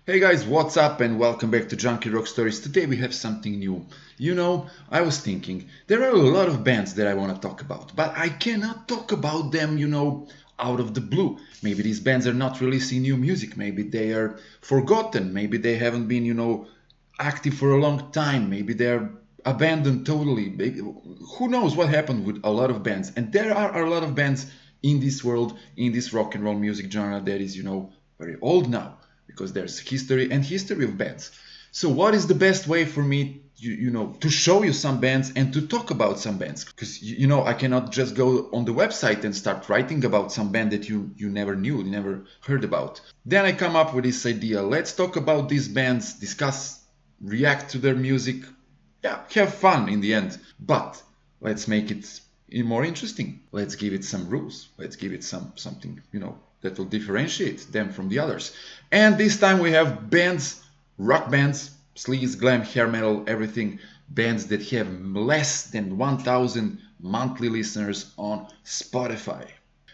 Hey guys, what's up and welcome back to Junkyard Rock Stories. Today we have something new. I was thinking, there are a lot of bands that I want to talk about, but I cannot talk about them, out of the blue. Maybe these bands are not releasing new music, maybe they are forgotten, maybe they haven't been, active for a long time, maybe they're abandoned totally. Maybe, who knows what happened with a lot of bands. And there are a lot of bands in this world, in this rock and roll music genre that is, very old now. Because there's history of bands. So what is the best way for me, to show you some bands and to talk about some bands? Because, I cannot just go on the website and start writing about some band that you never knew, you never heard about. Then I come up with this idea. Let's talk about these bands, discuss, react to their music. Yeah, have fun in the end. But let's make it more interesting. Let's give it some rules. Let's give it something, that will differentiate them from the others. And this time we have bands, rock bands, sleaze, glam, hair metal, everything. Bands that have less than 1,000 monthly listeners on Spotify.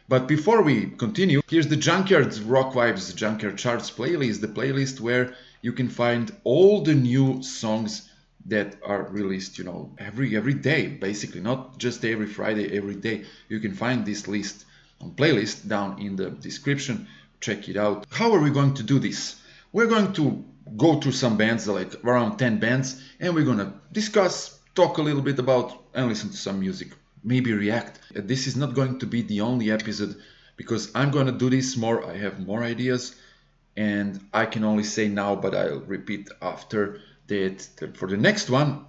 But before we continue, here's the Junkyard Rock Vibes Junkyard Charts playlist, the playlist where you can find all the new songs that are released, every day, basically, not just every Friday, every day. You can find this list on playlist down in the description. Check it out. How are we going to do this? We're going to go through some bands, like around 10 bands, and we're going to discuss, talk a little bit about, and listen to some music, maybe react. This is not going to be the only episode because I'm going to do this more. I have more ideas and I can only say now, but I'll repeat after that for the next one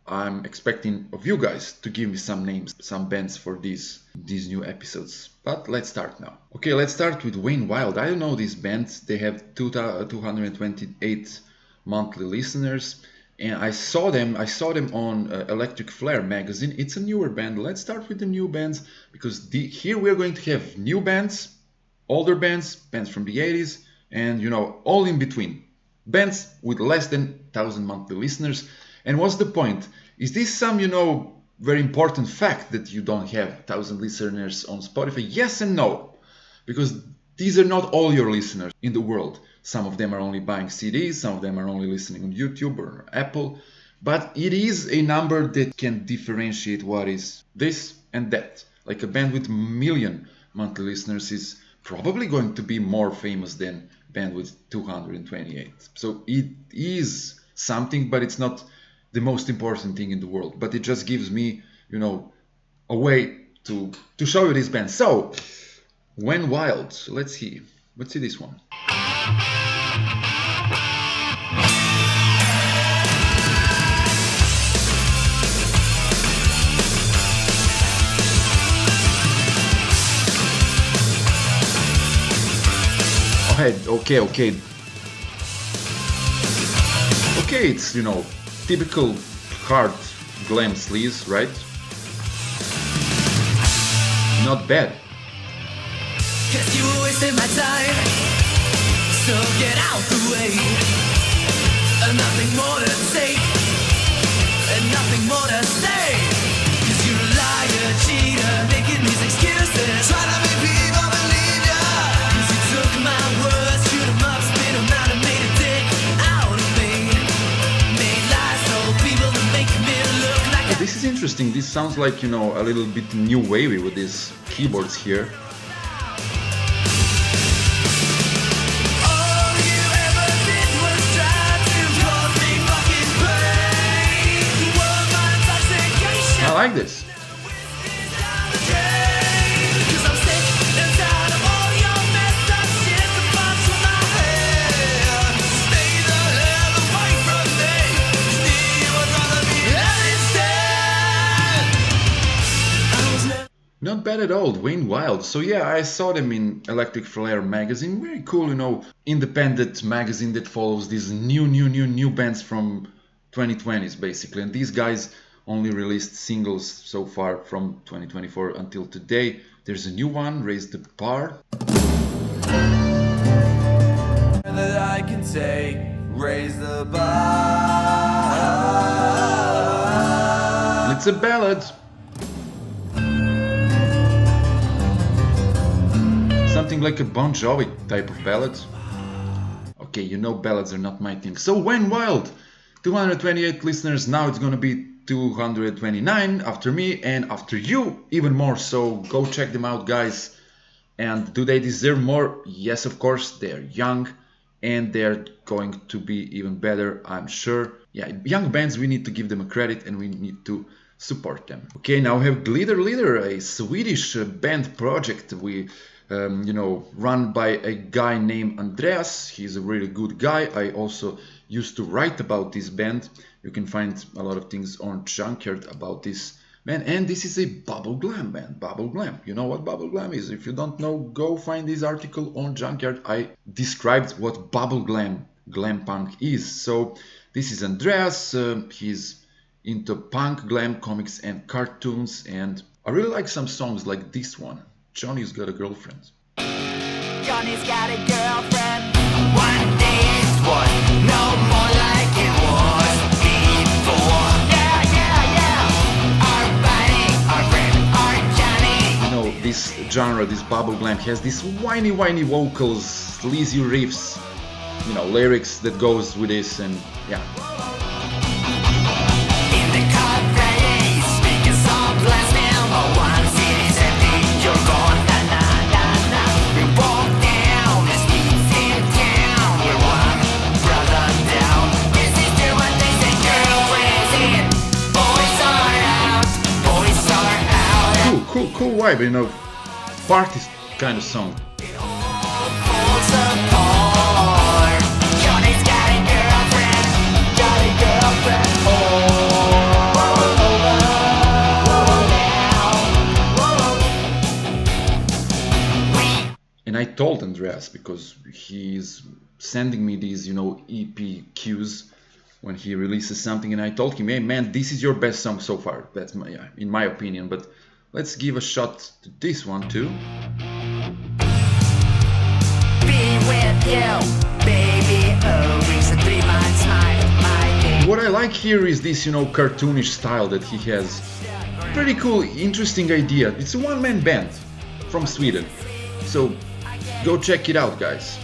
I'm expecting of you guys to give me some names, some bands for these new episodes. But let's start now. Okay, let's start with Wayne Wild. I don't know these bands. They have 228 monthly listeners, and I saw them on Electric Flare magazine. It's a newer band. Let's start with the new bands because here we're going to have new bands, older bands, bands from the 80s, and all in between. Bands with less than 1,000 monthly listeners. And what's the point? Is this some, very important fact that you don't have 1,000 listeners on Spotify? Yes and no. Because these are not all your listeners in the world. Some of them are only buying CDs, some of them are only listening on YouTube or Apple. But it is a number that can differentiate what is this and that. Like a band with million monthly listeners is probably going to be more famous than a band with 228. So it is something, but it's not the most important thing in the world. But it just gives me, a way to show you this band. So, When Wild, let's see this one. Okay. Okay, it's, typical hard glam sleaze, right? Not bad. Cause you wasted my time, so get out the way. Nothing more to say, and nothing more to say. Cause you're a liar, cheater, making these excuses, trying to make people believe ya. Cause you took my words, chewed them up, spit them out and made a dick out of me. Made lies, told people to make me look like This is interesting. This sounds like, a little bit new wavy with these keyboards here. I like this. Not bad at all, Wayne Wild. So yeah, I saw them in Electric Flare magazine. Very cool, independent magazine that follows these new bands from 2020s basically. And these guys only released singles so far from 2024 until today. There's a new one, Raise the Bar. That I can take, raise the bar. It's a ballad. Something like a Bon Jovi type of ballad. okay, you know ballads are not my thing. So when wild, 228 listeners, now it's gonna be 229 after me and after you even more, so go check them out, guys. And do they deserve more? Yes, of course. They're young and they're going to be even better, I'm sure. Yeah, young bands, we need to give them a credit and we need to support them. Okay, now we have Glitter Leader, a Swedish band project run by a guy named Andreas. He's a really good guy. I also used to write about this band. You can find a lot of things on Junkyard about this band. And this is a bubble glam band. Bubble glam. You know what bubble glam is? If you don't know, go find this article on Junkyard. I described what bubble glam punk is. So this is Andreas. He's into punk, glam, comics and cartoons. And I really like some songs like this one. Johnny's Got a Girlfriend. Johnny's got a girlfriend. One day it was no more like it was before. Yeah, yeah, yeah. Our buddy, our friend, our Johnny. You know, this genre, this bubble glam has these whiny vocals, sleazy riffs, you know, lyrics that goes with this, and yeah. In the car Friday, speakers on blast now. Oh, one city's empty, you're gone. Cool vibe, you know, party kind of song. And I told Andreas, because he's sending me these, you know, EP cues when he releases something, and I told him, hey man, this is your best song so far. That's in my opinion, but let's give a shot to this one too. Be with you, baby. Oh, it's a 3 months smile. What I like here is this, you know, cartoonish style that he has. Pretty cool, interesting idea. It's a one-man band from Sweden. So go check it out, guys.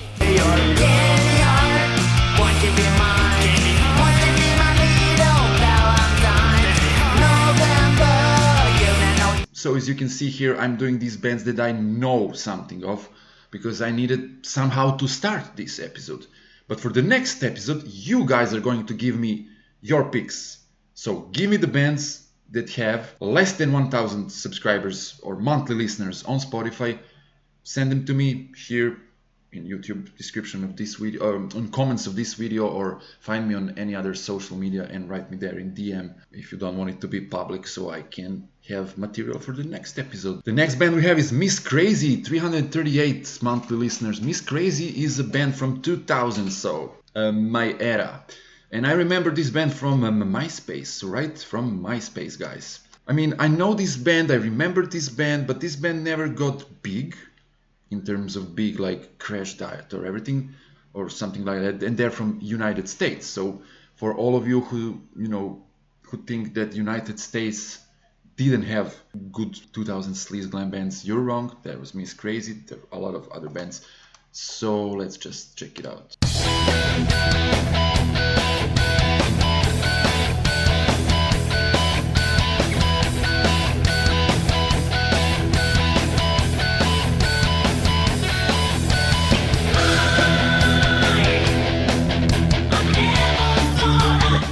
So as you can see here, I'm doing these bands that I know something of, because I needed somehow to start this episode. But for the next episode, you guys are going to give me your picks. So give me the bands that have less than 1,000 subscribers or monthly listeners on Spotify. Send them to me here in YouTube description of this video, or on comments of this video, or find me on any other social media and write me there in DM if you don't want it to be public, so I can have material for the next episode. The next band we have is Miss Crazy, 338 monthly listeners. Miss Crazy is a band from 2000, so my era. And I remember this band from MySpace, right? From MySpace, guys. I mean, I know this band, I remember this band, but this band never got big. In terms of big, like Crash Diet or everything or something like that, and they're from United States. So for all of you who, you know, who think that United States didn't have good 2000 sleaze glam bands, you're wrong. There was Miss Crazy, there were a lot of other bands. So let's just check it out.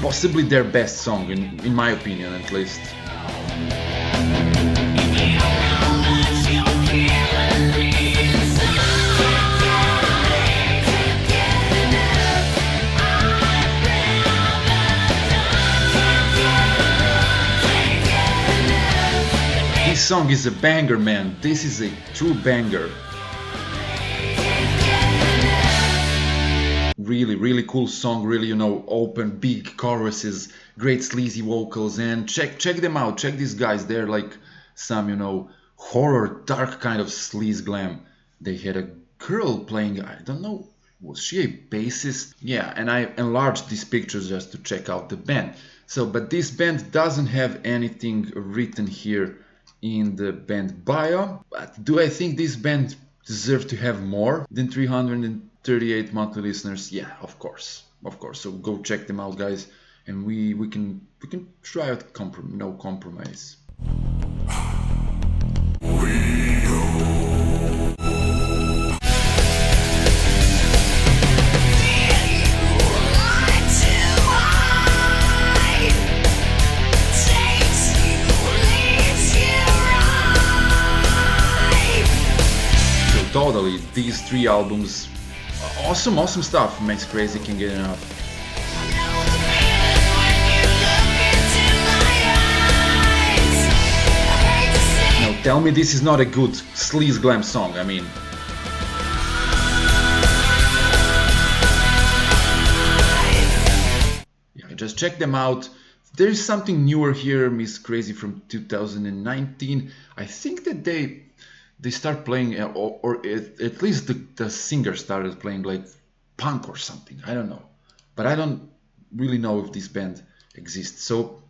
Possibly their best song, in my opinion at least. This song is a banger, man. This is a true banger. Really cool song, really, you know, open, big choruses, great sleazy vocals, and check them out, check these guys, they're like some, you know, horror, dark kind of sleaze glam. They had a girl playing, I don't know, was she a bassist? Yeah, and I enlarged these pictures just to check out the band. So, but this band doesn't have anything written here in the band bio, but do I think this band deserve to have more than 300 38 monthly listeners. Yeah, of course. So go check them out, guys, and we can try out no compromise. Totally, these 3 albums, awesome stuff. Makes crazy, can't get enough. Now tell me this is not a good sleaze glam song. I mean, yeah, just check them out. There is something newer here, Miss Crazy from 2019. I think that they start playing, or at least the singer started playing like punk or something. I don't know, but I don't really know if this band exists. So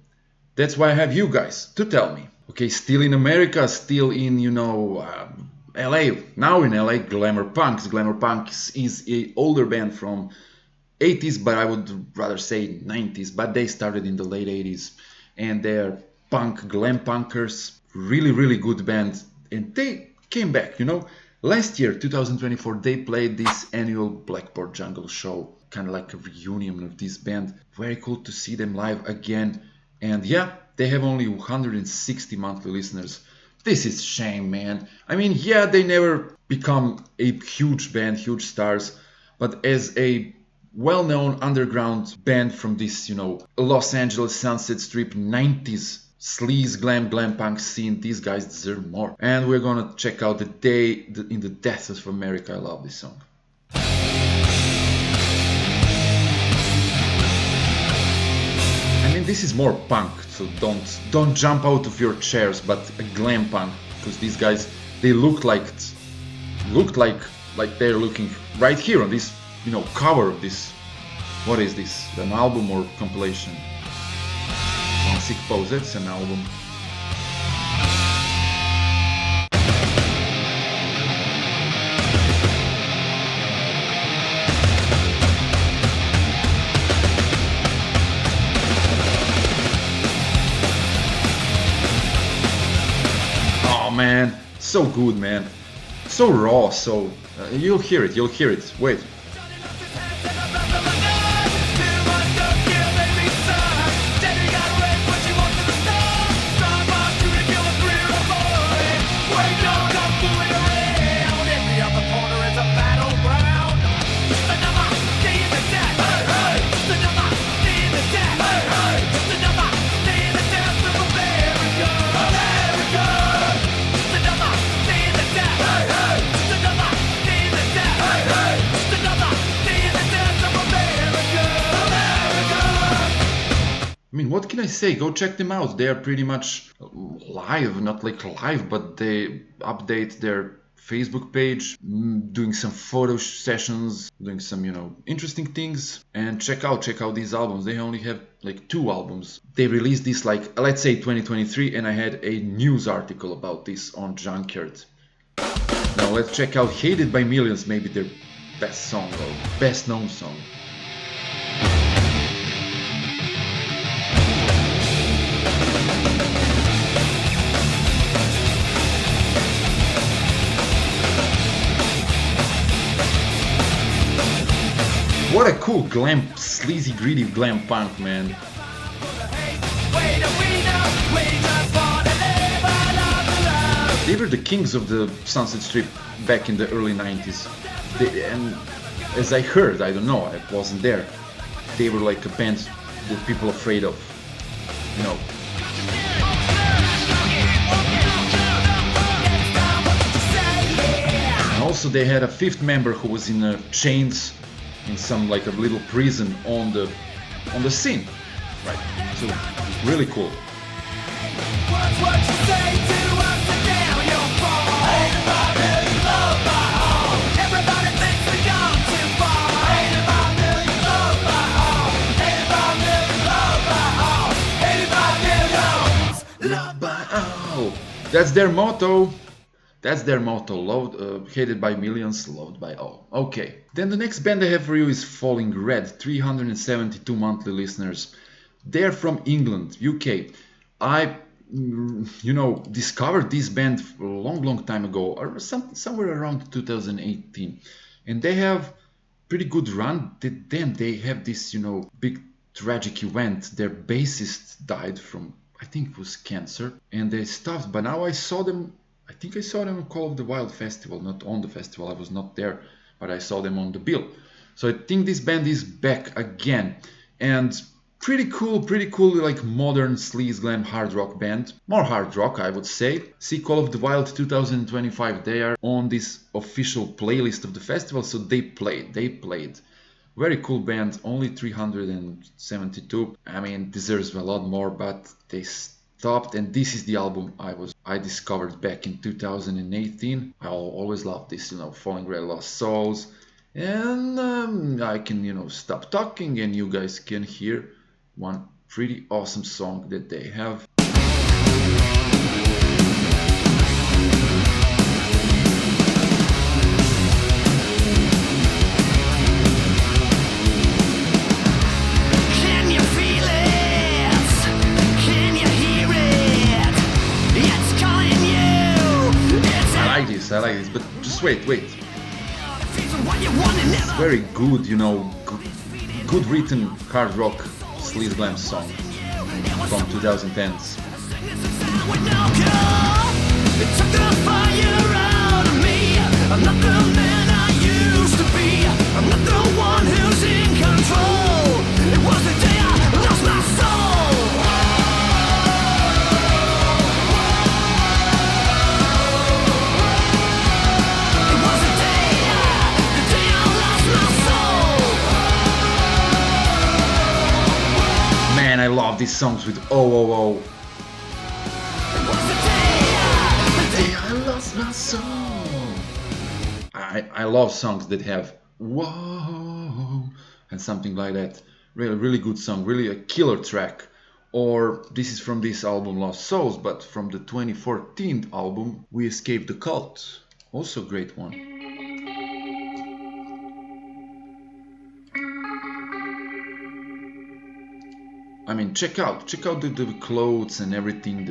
that's why I have you guys to tell me. Okay, still in America, still in LA. Now in LA, Glamour Punks. Glamour Punks is an older band from 80s, but I would rather say 90s. But they started in the late 80s, and they're glam punkers. Really good band, and they came back, Last year, 2024, they played this annual Blackboard Jungle show, kind of like a reunion of this band. Very cool to see them live again. And yeah, they have only 160 monthly listeners. This is shame, man. I mean, yeah, they never become a huge band, huge stars, but as a well-known underground band from this, Los Angeles Sunset Strip 90s sleaze glam punk scene, these guys deserve more. And we're gonna check out The Day in the Death of America. I love this song. I mean, this is more punk, so don't jump out of your chairs, but a glam punk, because these guys, they looked like they're looking right here on this cover of this, what is this, an album or compilation? Sick Pose, it's an album. Oh man, so good, man. So raw, so you'll hear it. Wait. What can I say? Go check them out. They are pretty much live, not like live, but they update their Facebook page, doing some photo sessions, doing some, interesting things. And check out these albums. They only have like 2 albums. They released this like, let's say 2023, and I had a news article about this on Junkyard. Now let's check out Hated by Millions, maybe their best song or best known song. What a cool glam, sleazy, greedy glam punk, man. They were the kings of the Sunset Strip back in the early 90s. And as I heard, I don't know, I wasn't there, they were like a band that people are afraid of, And also they had a 5th member who was in chains in some like a little prison on the scene, right? So really cool. That's their motto. That's their motto, hated by millions, loved by all. Okay, then the next band I have for you is Falling Red, 372 monthly listeners. They're from England, UK. I, discovered this band a long time ago, or somewhere around 2018. And they have pretty good run. Then they have this, big tragic event. Their bassist died from, I think it was cancer, and they stopped. But now I think I saw them at Call of the Wild Festival, not on the festival. I was not there, but I saw them on the bill. So I think this band is back again. And pretty cool, like modern sleaze glam hard rock band. More hard rock, I would say. See Call of the Wild 2025. They are on this official playlist of the festival, so they played. Very cool band, only 372. I mean, deserves a lot more, but they stopped, and this is the album I discovered back in 2018. I always love this, Falling Red, Lost Souls. And I can, stop talking, and you guys can hear one pretty awesome song that they have. Can you feel it? Can you hear it? It's calling you. I like this, but just wait. It's very good, good written hard rock sleaze glam song from 2010s. It took the fire out of me. I'm not the man I used to be. I'm not the one who's in control. It was the day I lost my soul. It was the day I lost my soul. Man, I love these songs with oh. It was the day I lost my soul. I love songs that have whoa and something like that. Really good song, really a killer track. Or this is from this album Lost Souls, but from the 2014 album We Escaped the Cult. Also great one. I mean, check out the clothes and everything,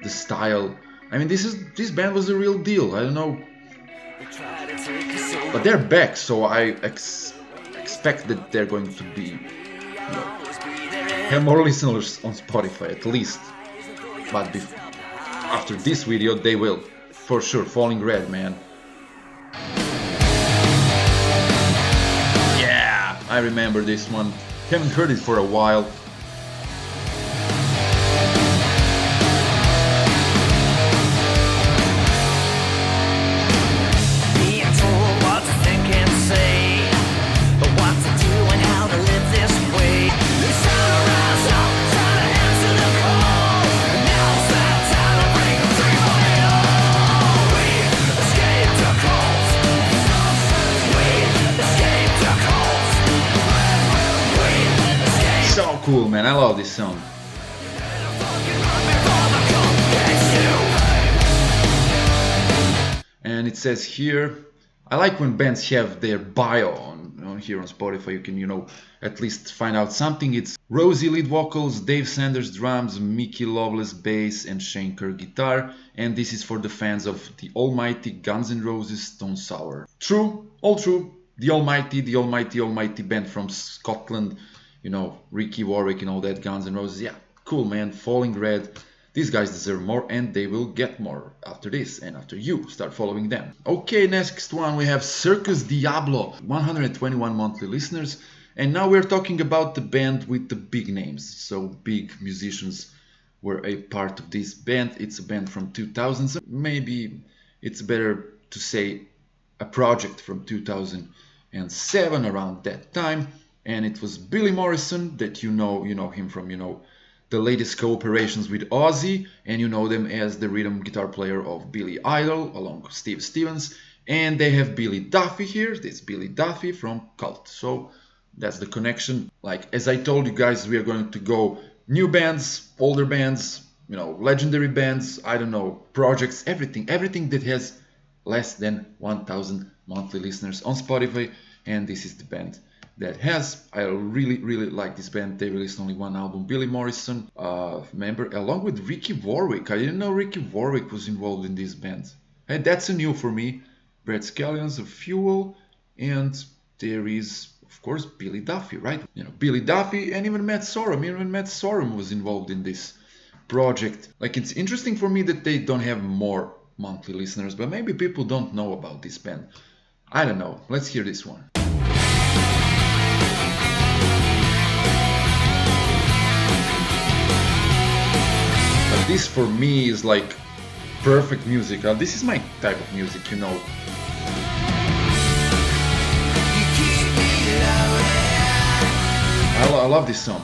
the style. I mean, this band was the real deal. I don't know, but they're back, so I expect that they're going to be have more listeners on Spotify at least. But after this video, they will for sure. Falling Red, man. Yeah, I remember this one. Haven't heard it for a while. Cool, man, I love this song. And it says here, I like when bands have their bio on here on Spotify. You can, at least find out something. It's Rosie lead vocals, Dave Sanders drums, Mickey Loveless bass, and Shane Kerr guitar. And this is for the fans of the almighty Guns N' Roses Stone Sour. True, all true. The almighty band from Scotland. Ricky Warwick and all that, Guns N' Roses. Yeah, cool, man. Falling Red. These guys deserve more, and they will get more after this and after you start following them. Okay, next one we have Circus Diablo, 121 monthly listeners. And now we're talking about the band with the big names. So big musicians were a part of this band. It's a band from 2000s. Maybe it's better to say a project from 2007, around that time. And it was Billy Morrison, that you know him from, the latest cooperations with Ozzy, and you know them as the rhythm guitar player of Billy Idol, along with Steve Stevens. And they have Billy Duffy here, this Billy Duffy from Cult. So that's the connection. Like, as I told you guys, we are going to go new bands, older bands, legendary bands, I don't know, projects, everything that has less than 1000 monthly listeners on Spotify, and this is the band that has. I really like this band. They released only one album. Billy Morrison, member, along with Ricky Warwick. I didn't know Ricky Warwick was involved in this band. Hey, that's a new for me. Brad Scallions of Fuel, and there is, of course, Billy Duffy, right? You know, Billy Duffy, and even Matt Sorum. Even Matt Sorum was involved in this project. Like, it's interesting for me that they don't have more monthly listeners, but maybe people don't know about this band. I don't know. Let's hear this one. But this for me is like perfect music. This is my type of music, you know. I love this song.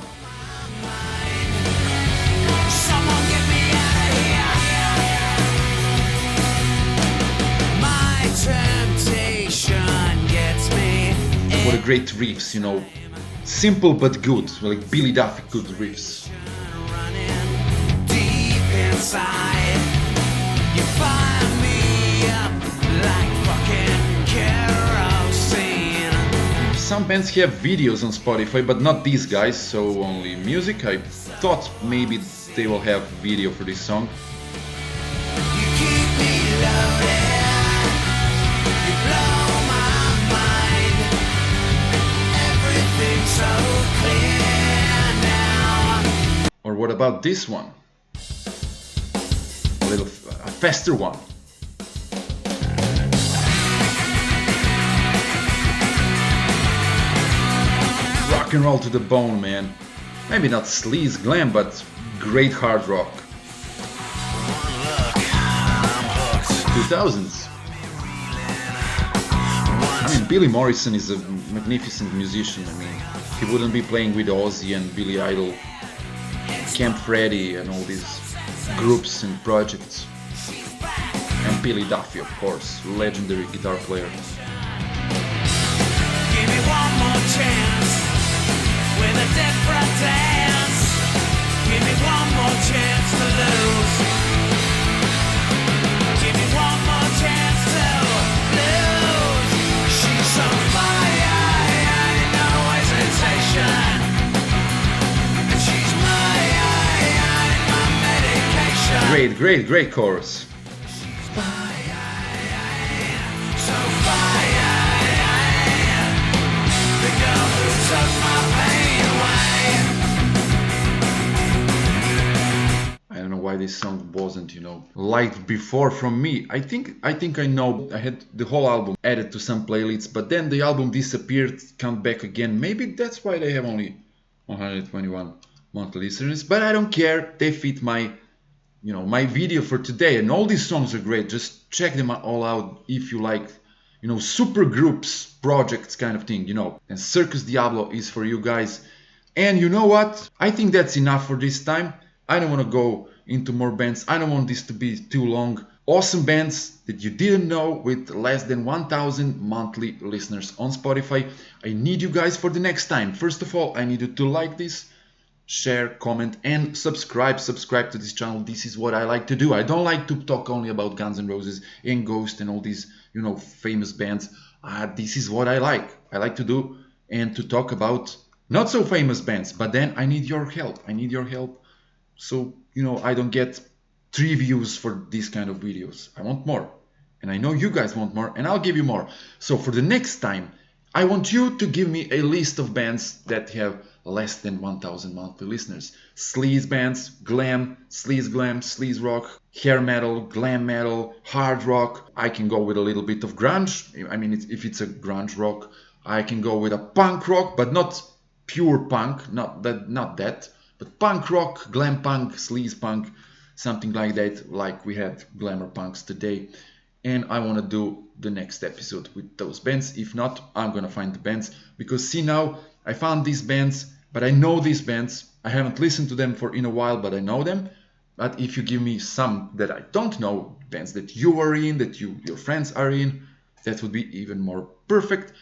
What a great riffs, you know. Simple but good, like Billy Duffy good riffs. You find me up like fucking kerosene. Some bands have videos on Spotify, but not these guys, so only music. I thought maybe they will have video for this song. You keep me loaded, you blow my mind. Everything's so clear now. Or what about this one? A faster one. Rock and roll to the bone, man. Maybe not sleaze glam, but great hard rock. 2000s. I mean, Billy Morrison is a magnificent musician. I mean, he wouldn't be playing with Ozzy and Billy Idol, Camp Freddy and all these groups and projects. And Billy Duffy, of course, legendary guitar player. Give me one more chance with a different dance. Give me one more chance to lose. Give me one more chance to lose. She's on fire, no hesitation. And she's my medication. Great chorus. Why this song wasn't, you know, liked before from me. I think I know. I had the whole album added to some playlists, but then the album disappeared, come back again. Maybe that's why they have only 121 monthly listeners, but I don't care. They fit my, you know, my video for today, and all these songs are great. Just check them all out if you like, you know, super groups, projects kind of thing, you know. And Circus Diablo is for you guys. And you know what? I think that's enough for this time. I don't want to go into more bands. I don't want this to be too long. Awesome bands that you didn't know with less than 1000 monthly listeners on Spotify. I need you guys for the next time. First of all, I need you to like this, share, comment, and subscribe to this channel. This is what I like to do. I don't like to talk only about Guns N' Roses and Ghost and all these, you know, famous bands. This is what I like. I like to do and to talk about not so famous bands, but then I need your help. So, you know, I don't get 3 views for these kind of videos. I want more. And I know you guys want more, and I'll give you more. So for the next time, I want you to give me a list of bands that have less than 1000 monthly listeners. Sleaze bands, glam, sleaze rock, hair metal, glam metal, hard rock. I can go with a little bit of grunge. I mean, if it's a grunge rock, I can go with a punk rock, but not pure punk, not that. But punk rock, glam punk, sleaze punk, something like that, like we had Glamour Punks today. And I want to do the next episode with those bands. If not, I'm gonna find the bands, because see, now I found these bands, but I know these bands. I haven't listened to them for in a while, but I know them. But if you give me some that I don't know, bands that you are in, that your friends are in, that would be even more perfect.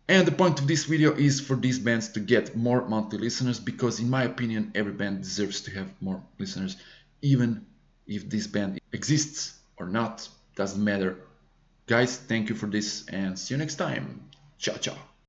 And the point of this video is for these bands to get more monthly listeners, because in my opinion, every band deserves to have more listeners, even if this band exists or not, doesn't matter. Guys, thank you for this and see you next time. Ciao, ciao.